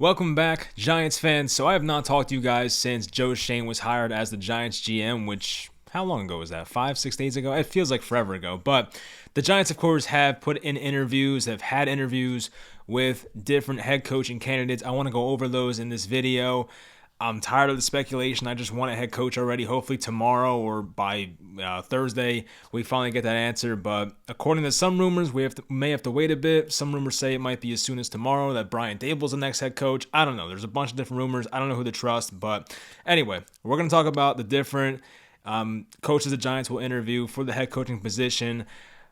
Welcome back, Giants fans. So I have not talked to you guys since Joe Shane was hired as the Giants GM, which, how long ago was that? 5-6 days ago? It feels like forever ago. But the Giants, of course, have put in interviews, have had interviews with different head coaching candidates. I want to go over those in this video. I'm tired of the speculation. I just want a head coach already. Hopefully tomorrow or by Thursday, we finally get that answer. But according to some rumors, we may have to wait a bit. Some rumors say it might be as soon as tomorrow that Brian Daboll's the next head coach. I don't know. There's a bunch of different rumors. I don't know who to trust. But anyway, we're going to talk about the different coaches the Giants will interview for the head coaching position.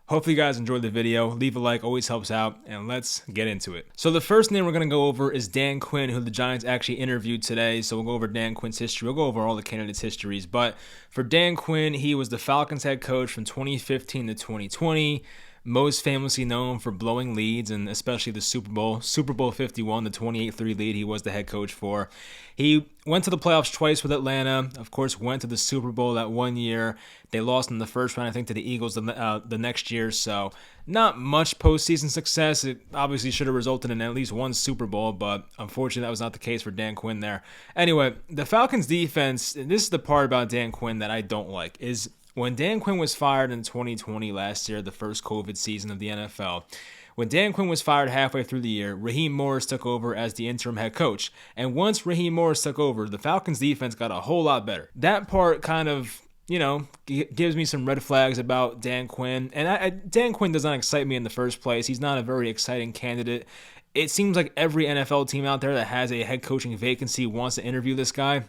Hopefully you guys enjoyed the video. Leave a like, always helps out, and let's get into it. So the first name we're going to go over is Dan Quinn, who the Giants actually interviewed today. So we'll go over Dan Quinn's history. We'll go over all the candidates' histories. But for Dan Quinn, he was the Falcons head coach from 2015 to 2020. Most famously known for blowing leads, and especially the Super Bowl 51, the 28-3 lead he was the head coach for. He went to the playoffs twice with Atlanta, of course went to the Super Bowl that one year. They lost in the first round, I think, to the Eagles the next year, so not much postseason success. It obviously should have resulted in at least one Super Bowl, but unfortunately that was not the case for Dan Quinn there. Anyway, the Falcons defense, and this is the part about Dan Quinn that I don't like, is when Dan Quinn was fired in 2020 last year, the first COVID season of the NFL, when Dan Quinn was fired halfway through the year, Raheem Morris took over as the interim head coach. And once Raheem Morris took over, the Falcons defense got a whole lot better. That part kind of, gives me some red flags about Dan Quinn. And Dan Quinn does not excite me in the first place. He's not a very exciting candidate. It seems like every NFL team out there that has a head coaching vacancy wants to interview this guy.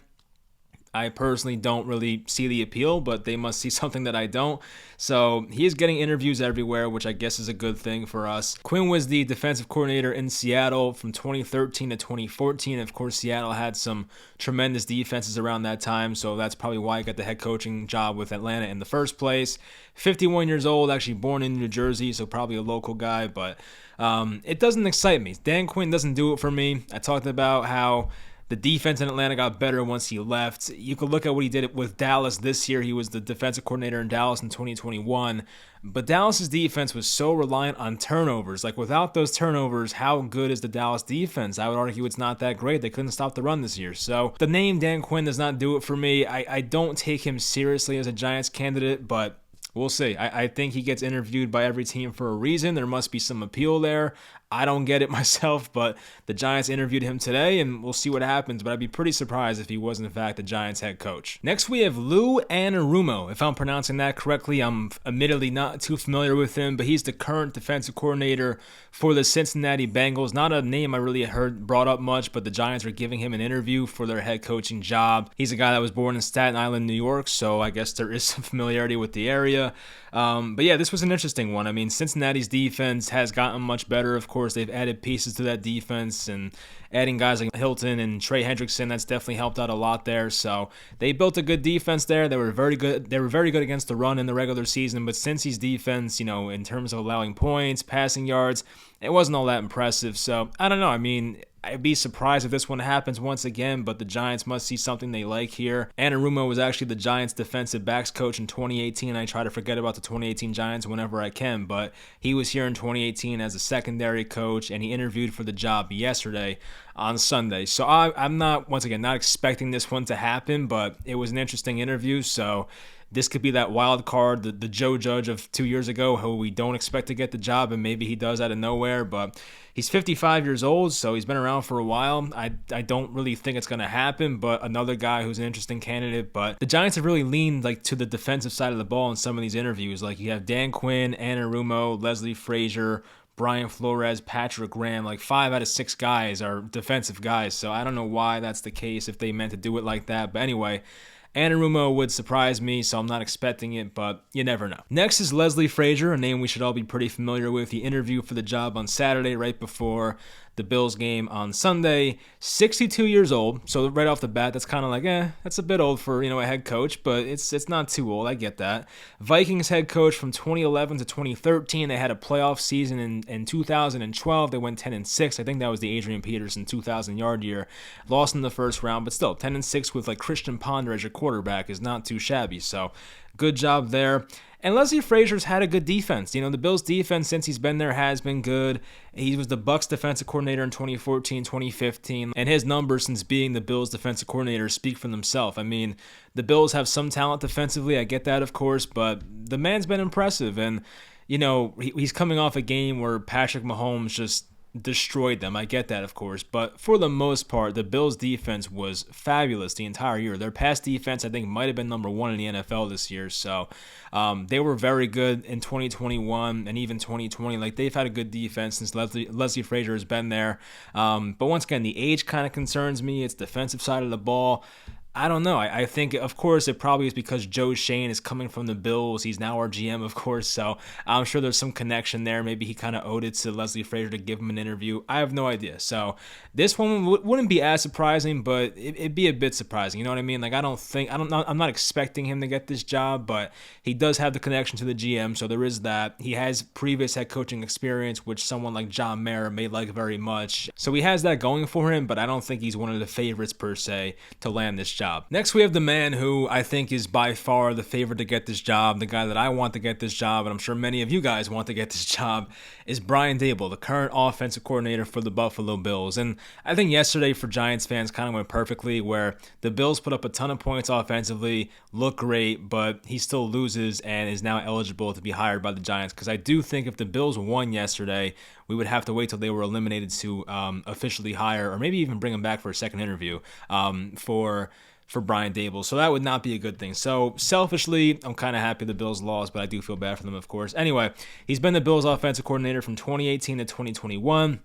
I personally don't really see the appeal, but they must see something that I don't. So he is getting interviews everywhere, which I guess is a good thing for us. Quinn was the defensive coordinator in Seattle from 2013 to 2014. Of course, Seattle had some tremendous defenses around that time, so that's probably why he got the head coaching job with Atlanta in the first place. 51 years old, actually born in New Jersey, so probably a local guy, but it doesn't excite me. Dan Quinn doesn't do it for me. I talked about how the defense in Atlanta got better once he left. You could look at what he did with Dallas this year. He was the defensive coordinator in Dallas in 2021. But Dallas's defense was so reliant on turnovers. Like, without those turnovers, how good is the Dallas defense? I would argue it's not that great. They couldn't stop the run this year. So the name Dan Quinn does not do it for me. I don't take him seriously as a Giants candidate, but we'll see. I think he gets interviewed by every team for a reason. There must be some appeal there. I don't get it myself, but the Giants interviewed him today, and we'll see what happens. But I'd be pretty surprised if he was, in fact, the Giants head coach. Next, we have Lou Anarumo. If I'm pronouncing that correctly, I'm admittedly not too familiar with him, but he's the current defensive coordinator for the Cincinnati Bengals. Not a name I really heard brought up much, but the Giants are giving him an interview for their head coaching job. He's a guy that was born in Staten Island, New York, so I guess there is some familiarity with the area. But yeah, this was an interesting one. I mean, Cincinnati's defense has gotten much better. Of course, they've added pieces to that defense, and adding guys like Hilton and Trey Hendrickson, that's definitely helped out a lot there. So they built a good defense there. They were very good. They were very good against the run in the regular season, but Cincy's defense, in terms of allowing points, passing yards, it wasn't all that impressive. So I don't know. I mean, I'd be surprised if this one happens once again, but the Giants must see something they like here. Anarumo was actually the Giants defensive backs coach in 2018. I try to forget about the 2018 Giants whenever I can, but he was here in 2018 as a secondary coach, and he interviewed for the job yesterday on Sunday. So I'm not, once again, not expecting this one to happen, but it was an interesting interview, so this could be that wild card, the Joe Judge of 2 years ago, who we don't expect to get the job, and maybe he does out of nowhere. But he's 55 years old, so he's been around for a while. I don't really think it's going to happen, but another guy who's an interesting candidate. But the Giants have really leaned to the defensive side of the ball in some of these interviews. Like, you have Dan Quinn, Anarumo, Leslie Frazier, Brian Flores, Patrick Graham. 5 out of 6 guys are defensive guys, so I don't know why that's the case if they meant to do it like that. But anyway, Anarumo would surprise me, so I'm not expecting it, but you never know. Next is Leslie Frazier, a name we should all be pretty familiar with. He interviewed for the job on Saturday, right before the Bills game on Sunday. 62 years old, so right off the bat, that's kind of that's a bit old for, a head coach, but it's not too old. I get that. Vikings head coach from 2011 to 2013. They had a playoff season in 2012. They went 10-6. I think that was the Adrian Peterson 2,000-yard year. Lost in the first round, but still 10-6 with Christian Ponder as your quarterback is not too shabby. So good job there. And Leslie Frazier's had a good defense. You know, the Bills' defense since he's been there has been good. He was the Bucs defensive coordinator in 2014, 2015, and his numbers since being the Bills defensive coordinator speak for themselves. I mean, the Bills have some talent defensively. I get that, of course, but the man's been impressive. And, you know, he's coming off a game where Patrick Mahomes just destroyed them. I get that, of course, but for the most part, the Bills' defense was fabulous the entire year. Their pass defense, I think, might have been number one in the NFL this year, so they were very good in 2021 and even 2020. Like, they've had a good defense since Leslie Frazier has been there, but once again, the age kind of concerns me. It's defensive side of the ball. I don't know. I think, of course, it probably is because Joe Schoen is coming from the Bills. He's now our GM, of course, so I'm sure there's some connection there. Maybe he kind of owed it to Leslie Frazier to give him an interview. I have no idea. So this one wouldn't be as surprising, but it'd be a bit surprising. You know what I mean? Like, I'm not expecting him to get this job, but he does have the connection to the GM, so there is that. He has previous head coaching experience, which someone like John Mara may like very much. So he has that going for him, but I don't think he's one of the favorites per se to land this job. Next, we have the man who I think is by far the favorite to get this job, the guy that I want to get this job, and I'm sure many of you guys want to get this job, is Brian Daboll, the current offensive coordinator for the Buffalo Bills. And I think yesterday for Giants fans kind of went perfectly, where the Bills put up a ton of points offensively, look great, but he still loses and is now eligible to be hired by the Giants. Because I do think if the Bills won yesterday, we would have to wait till they were eliminated to officially hire, or maybe even bring him back for a second interview for Brian Daboll. So that would not be a good thing. So selfishly, I'm kind of happy the Bills lost, but I do feel bad for them, of course. Anyway, he's been the Bills offensive coordinator from 2018 to 2021.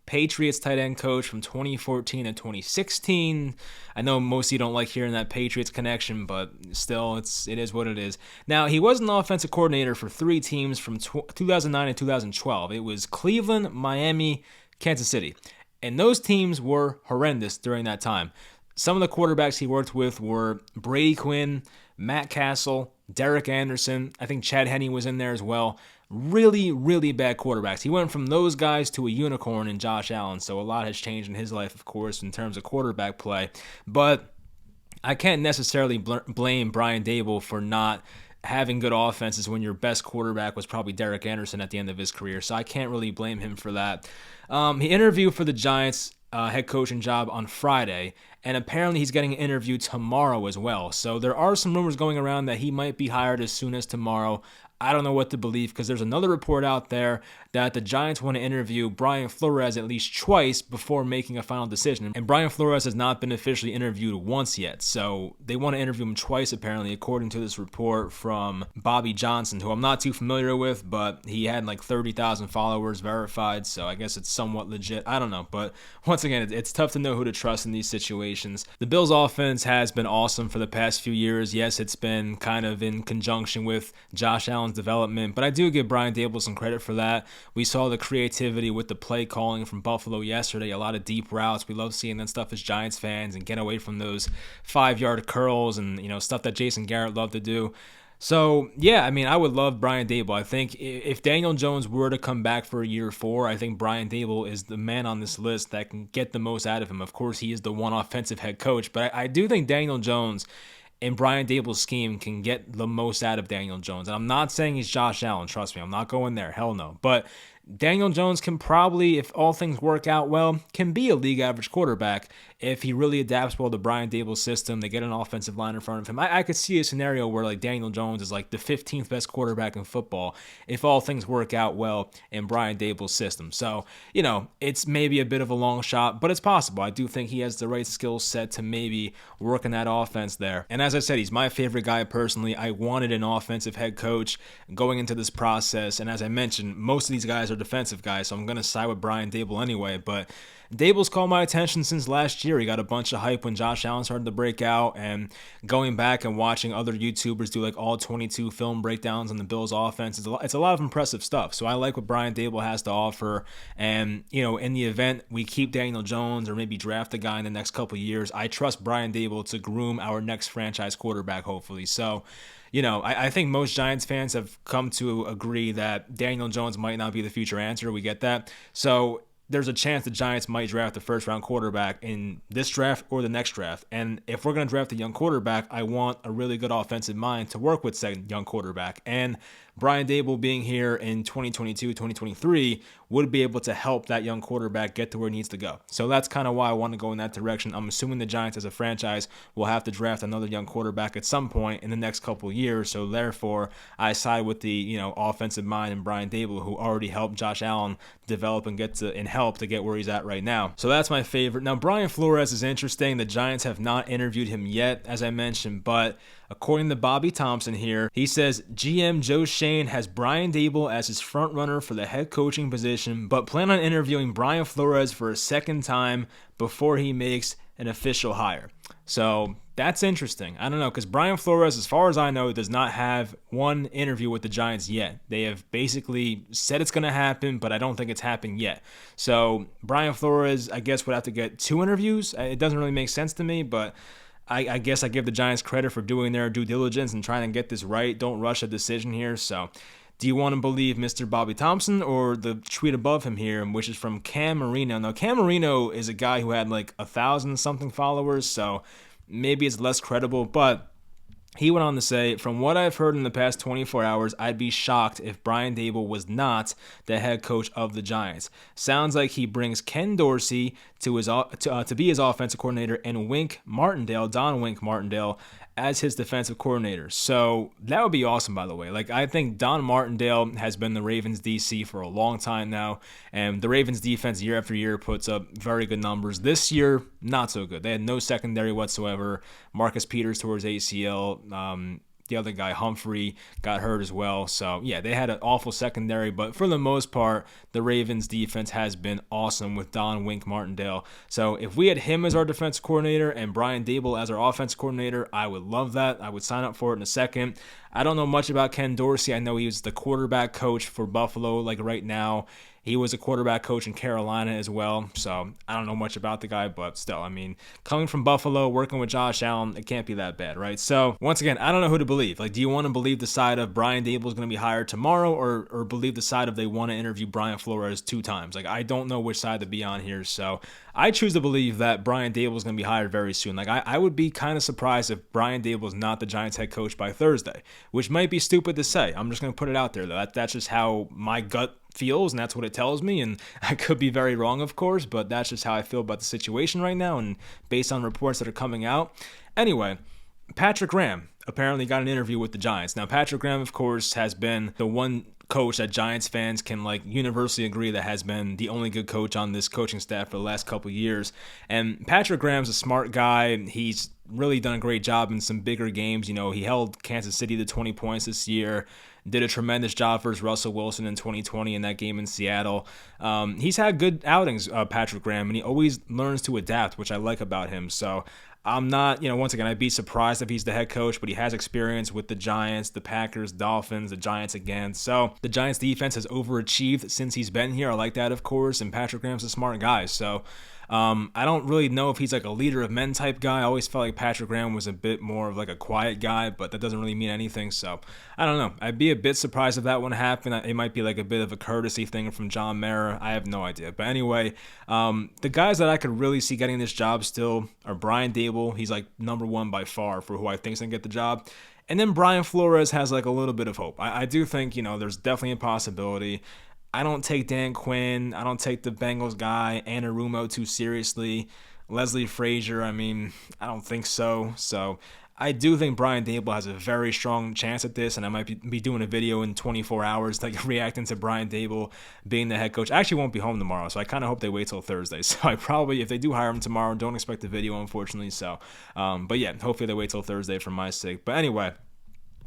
Patriots tight end coach from 2014 to 2016. I know most of you don't like hearing that Patriots connection, but still, it is what it is. Now, he was an offensive coordinator for three teams from 2009 to 2012. It was Cleveland, Miami, Kansas City. And those teams were horrendous during that time. Some of the quarterbacks he worked with were Brady Quinn, Matt Castle, Derek Anderson. I think Chad Henne was in there as well. Really, really bad quarterbacks. He went from those guys to a unicorn in Josh Allen, so a lot has changed in his life, of course, in terms of quarterback play. But I can't necessarily blame Brian Daboll for not having good offenses when your best quarterback was probably Derek Anderson at the end of his career, so I can't really blame him for that. He interviewed for the Giants head coaching job on Friday, and apparently he's getting an interview tomorrow as well. So there are some rumors going around that he might be hired as soon as tomorrow. I don't know what to believe, because there's another report out there that the Giants want to interview Brian Flores at least twice before making a final decision. And Brian Flores has not been officially interviewed once yet. So they want to interview him twice, apparently, according to this report from Bobby Johnson, who I'm not too familiar with, but he had like 30,000 followers verified. So I guess it's somewhat legit. I don't know. But once again, it's tough to know who to trust in these situations. The Bills' offense has been awesome for the past few years. Yes, it's been kind of in conjunction with Josh Allen's development, but I do give Brian Daboll some credit for that. We saw the creativity with the play calling from Buffalo yesterday, a lot of deep routes. We love seeing that stuff as Giants fans, and get away from those 5-yard curls and stuff that Jason Garrett loved to do. So, yeah, I mean, I would love Brian Daboll. I think if Daniel Jones were to come back for year 4, I think Brian Daboll is the man on this list that can get the most out of him. Of course, he is the one offensive head coach, but I do think Daniel Jones and Brian Daboll's scheme can get the most out of Daniel Jones. And I'm not saying he's Josh Allen, trust me, I'm not going there, hell no. But Daniel Jones can probably, if all things work out well, can be a league average quarterback if he really adapts well to Brian Daboll's system. They get an offensive line in front of him. I could see a scenario where like Daniel Jones is like the 15th best quarterback in football if all things work out well in Brian Daboll's system. So, it's maybe a bit of a long shot, but it's possible. I do think he has the right skill set to maybe work in that offense there. And as I said, he's my favorite guy personally. I wanted an offensive head coach going into this process. And as I mentioned, most of these guys are defensive guys, so I'm going to side with Brian Daboll anyway. But Daboll's caught my attention since last year. He got a bunch of hype when Josh Allen started to break out, and going back and watching other YouTubers do like all 22 film breakdowns on the Bills offense, it's a lot of impressive stuff. So I like what Brian Daboll has to offer. And, in the event we keep Daniel Jones or maybe draft a guy in the next couple of years, I trust Brian Daboll to groom our next franchise quarterback, hopefully. So, I think most Giants fans have come to agree that Daniel Jones might not be the future answer. We get that. So there's a chance the Giants might draft a first-round quarterback in this draft or the next draft. And if we're going to draft a young quarterback, I want a really good offensive mind to work with said young quarterback. And Brian Daboll being here in 2022, 2023 would be able to help that young quarterback get to where he needs to go. So that's kind of why I want to go in that direction. I'm assuming the Giants as a franchise will have to draft another young quarterback at some point in the next couple of years. So therefore, I side with the offensive mind and Brian Daboll, who already helped Josh Allen develop and help to get where he's at right now. So that's my favorite. Now, Brian Flores is interesting. The Giants have not interviewed him yet, as I mentioned, but according to Bobby Thompson here, he says GM Joe Schoen has Brian Daboll as his front runner for the head coaching position, but plan on interviewing Brian Flores for a second time before he makes an official hire. So that's interesting. I don't know, because Brian Flores, as far as I know, does not have one interview with the Giants yet. They have basically said it's going to happen, but I don't think it's happened yet. So Brian Flores, I guess, would have to get 2 interviews. It doesn't really make sense to me, but I guess I give the Giants credit for doing their due diligence and trying to get this right. Don't rush a decision here. So do you want to believe Mr. Bobby Thompson or the tweet above him here, which is from Cam Marino? Now, Cam Marino is a guy who had like 1,000-something followers, so maybe it's less credible, but he went on to say, from what I've heard in the past 24 hours, I'd be shocked if Brian Daboll was not the head coach of the Giants. Sounds like he brings Ken Dorsey to be his offensive coordinator and Don Wink Martindale, as his defensive coordinator. So that would be awesome, by the way. Like, I think Don Martindale has been the Ravens DC for a long time now, and the Ravens defense year after year puts up very good numbers. This year, not so good. They had no secondary whatsoever. Marcus Peters tore his ACL. The other guy, Humphrey, got hurt as well. So, yeah, they had an awful secondary. But for the most part, the Ravens defense has been awesome with Don Wink Martindale. So if we had him as our defense coordinator and Brian Daboll as our offense coordinator, I would love that. I would sign up for it in a second. I don't know much about Ken Dorsey. I know he was the quarterback coach for Buffalo, like right now. He was a quarterback coach in Carolina as well, so I don't know much about the guy, but still, I mean, coming from Buffalo, working with Josh Allen, it can't be that bad, right? So, once again, I don't know who to believe. Like, do you want to believe the side of Brian Daboll is going to be hired tomorrow, or believe the side of they want to interview Brian Flores 2 times? Like, I don't know which side to be on here, so I choose to believe that Brian Daboll is going to be hired very soon. Like, I would be kind of surprised if Brian Daboll is not the Giants head coach by Thursday, which might be stupid to say. I'm just going to put it out there, though. That's just how my gut feels, and that's what it tells me, and I could be very wrong, of course, but that's just how I feel about the situation right now, and based on reports that are coming out. Anyway, Patrick Graham apparently got an interview with the Giants. Now, Patrick Graham, of course, has been the one coach that Giants fans can universally agree that has been the only good coach on this coaching staff for the last couple of years. And Patrick Graham's a smart guy. He's really done a great job in some bigger games. He held Kansas City to 20 points this year, did a tremendous job versus Russell Wilson in 2020 in that game in Seattle. He's had good outings, Patrick Graham, and he always learns to adapt, which I like about him. So I'm not, once again, I'd be surprised if he's the head coach, but he has experience with the Giants, the Packers, Dolphins, the Giants again. So the Giants defense has overachieved since he's been here. I like that, of course, and Patrick Graham's a smart guy. So I don't really know if he's like a leader of men type guy. I always felt like Patrick Graham was a bit more of like a quiet guy, but that doesn't really mean anything. So I don't know. I'd be a bit surprised if that one happened. It might be like a bit of a courtesy thing from John Mara. I have no idea. But anyway, the guys that I could really see getting this job still are Brian Daboll. He's like number 1 by far for who I think is going to get the job. And then Brian Flores has like a little bit of hope. I do think, there's definitely a possibility. I don't take Dan Quinn. I don't take the Bengals guy, Anarumo, too seriously. Leslie Frazier, I don't think so. So I do think Brian Daboll has a very strong chance at this, and I might be doing a video in 24 hours reacting to Brian Daboll being the head coach. I actually won't be home tomorrow, so I kind of hope they wait till Thursday. So I probably, if they do hire him tomorrow, don't expect a video, unfortunately. So, but yeah, hopefully they wait till Thursday for my sake. But anyway,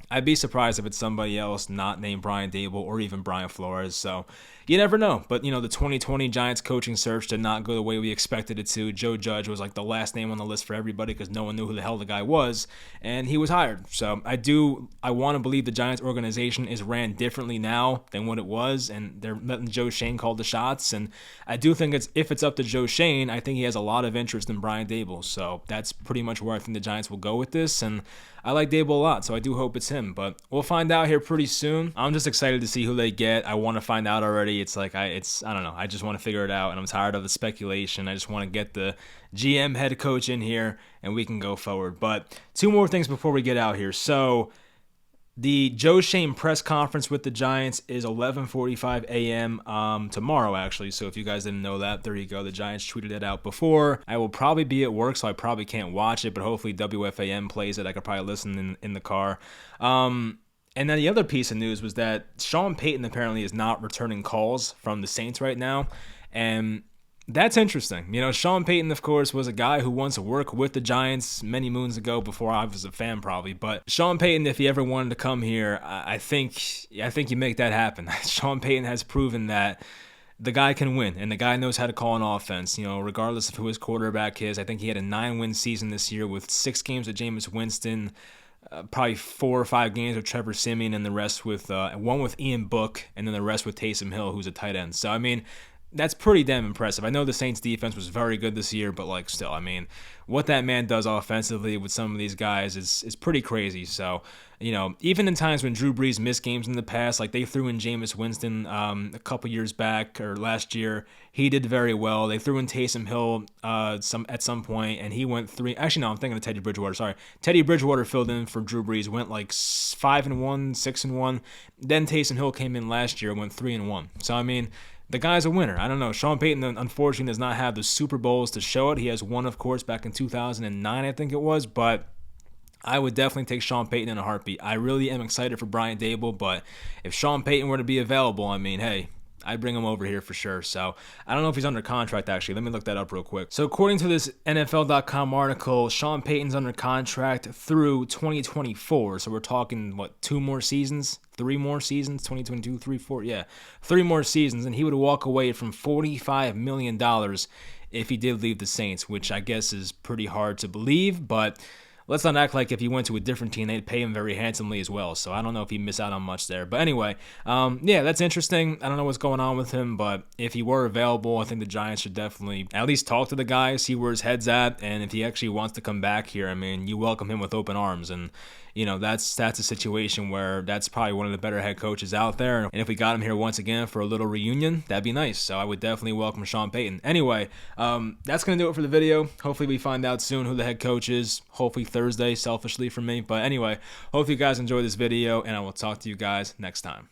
I'd be surprised if it's somebody else not named Brian Daboll or even Brian Flores. So you never know. But, the 2020 Giants coaching search did not go the way we expected it to. Joe Judge was like the last name on the list for everybody because no one knew who the hell the guy was, and he was hired. So I want to believe the Giants organization is ran differently now than what it was, and they're letting Joe Schoen call the shots. And I do think if it's up to Joe Schoen, I think he has a lot of interest in Brian Daboll. So that's pretty much where I think the Giants will go with this, and I like Daboll a lot, so I do hope it's him. But we'll find out here pretty soon. I'm just excited to see who they get. I want to find out already. already. It's like I don't know. I just want to figure it out, and I'm tired of the speculation. I just want to get the GM head coach in here, and we can go forward. But two more things before we get out here. So the Joe Schoen press conference with the Giants is 11:45 a.m. Tomorrow, actually. So if you guys didn't know that, there you go. The Giants tweeted it out before. I will probably be at work, so I probably can't watch it, but hopefully WFAN plays it. I could probably listen in the car. And then the other piece of news was that Sean Payton apparently is not returning calls from the Saints right now. And that's interesting. You know, Sean Payton, of course, was a guy who wants to work with the Giants many moons ago before I was a fan, probably. But Sean Payton, if he ever wanted to come here, I think you make that happen. Sean Payton has proven that the guy can win, and the guy knows how to call an offense, you know, regardless of who his quarterback is. I think he had a 9-win season this year with 6 games with Jameis Winston, probably 4 or 5 games with Trevor Siemian, and the rest with one with Ian Book, and then the rest with Taysom Hill, who's a tight end. So, I mean, that's pretty damn impressive. I know the Saints defense was very good this year, but like still, I mean, what that man does offensively with some of these guys is pretty crazy. So, you know, even in times when Drew Brees missed games in the past, like they threw in Jameis Winston a couple years back or last year, he did very well. They threw in Taysom Hill at some point, and he went 3. Actually, no, I'm thinking of Teddy Bridgewater. Sorry, Teddy Bridgewater filled in for Drew Brees, went like 5-1, 6-1. Then Taysom Hill came in last year, went 3-1. So I mean, the guy's a winner. I don't know. Sean Payton, unfortunately, does not have the Super Bowls to show it. He has one, of course, back in 2009, I think it was. But I would definitely take Sean Payton in a heartbeat. I really am excited for Brian Daboll. But if Sean Payton were to be available, I mean, hey, I'd bring him over here for sure. So I don't know if he's under contract, actually. Let me look that up real quick. So according to this NFL.com article, Sean Payton's under contract through 2024. So we're talking, what, 2 more seasons? 3 more seasons? 2022, 3, 4? Yeah, 3 more seasons. And he would walk away from $45 million if he did leave the Saints, which I guess is pretty hard to believe. But let's not act like if he went to a different team, they'd pay him very handsomely as well. So I don't know if he missed out on much there. But anyway, yeah, that's interesting. I don't know what's going on with him, but if he were available, I think the Giants should definitely at least talk to the guy, see where his head's at, and if he actually wants to come back here, I mean, you welcome him with open arms. And you know, that's a situation where that's probably one of the better head coaches out there. And if we got him here once again for a little reunion, that'd be nice. So I would definitely welcome Sean Payton. Anyway, that's going to do it for the video. Hopefully we find out soon who the head coach is. Hopefully Thursday, selfishly for me. But anyway, hope you guys enjoy this video, and I will talk to you guys next time.